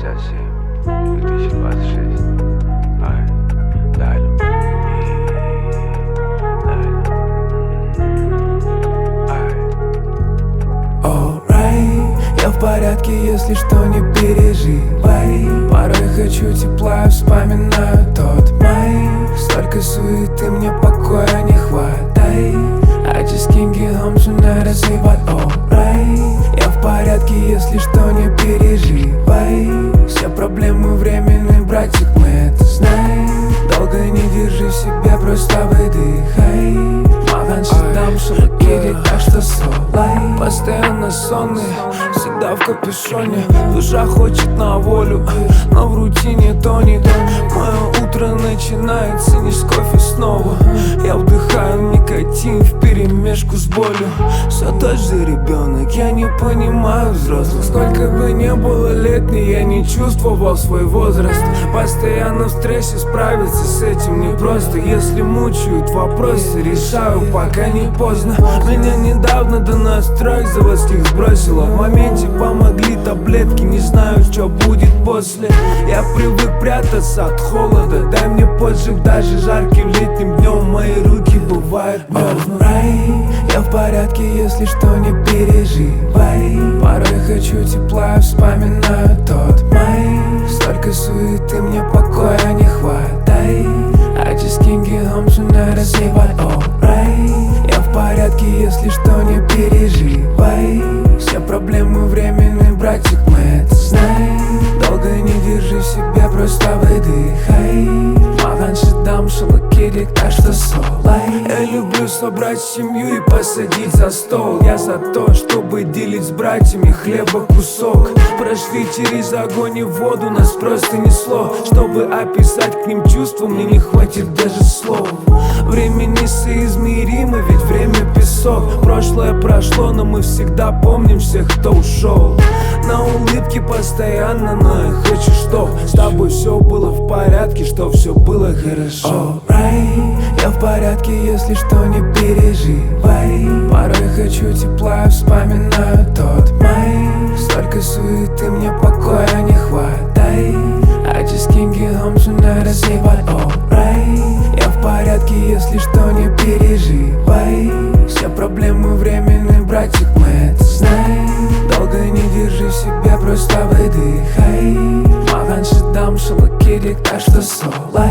2026. Ай, далее. Я в порядке, если что, не переживай. Порой хочу тепла, вспоминаю тот май. Столько суеты, мне покоя не хватает. I just can't get home tonight, I say but alright. Я в порядке, если что, не переживай. Все проблемы временные, братик, мы это знаем. Долго не держи в себе, просто выдыхай. Махан, шедам, шалакири, так что солай. Постоянно сонный, всегда в капюшоне. Душа хочет на волю, но в рутине тонет. Мое утро начинается не с кофе снова. Я вдыхаю никотин вперемешку с болью. Все тот же ребенок, я не понимаю взрослых. Сколько бы не было лет, я не чувствовал свой возраст. Постоянно в стрессе, справиться с этим непросто. Если мучают вопросы, решаю, пока не поздно. Меня недавно до настроек заводских сбросило. В моменте помогли таблетки, не знаю, что будет после. Я привык прятаться от холода, дай мне поджиг даже жарким летним днем. Мои руки бывают мерзнут. Я в порядке, если что, не переживай. Порой хочу тепла, вспоминаю тот май. Столько суеты, мне покоя не хватает. I just can't get home tonight, I say but alright. Я в порядке, если что, не переживай. Все проблемы временные, братик, мы это знаем. Долго не держи в себе, просто выдыхай. Махан, шедам, шалакири, так что солай. Я люблю собрать семью и посадить за стол. Я за то, чтобы делить с братьями хлеба кусок. Прошли через огонь и воду, нас просто несло. Чтобы описать к ним чувства, мне не хватит даже слов. Время несоизмеримо, ведь время песок. Прошлое прошло, но мы всегда помним всех, кто ушел. На улыбке постоянно, но я хочу, чтоб с тобой все было в порядке, чтоб все было хорошо. Я в порядке, если что, не переживай. Порой хочу тепла, вспоминаю тот май. Столько суеты, мне покоя не хватает. I just can't get home tonight, I say but alright. Я в порядке, если что, не переживай. Все проблемы временные, братик, мы это знаем. Долго не держи в себе, просто выдыхай. Махан, шедам, шалакири, так что солай.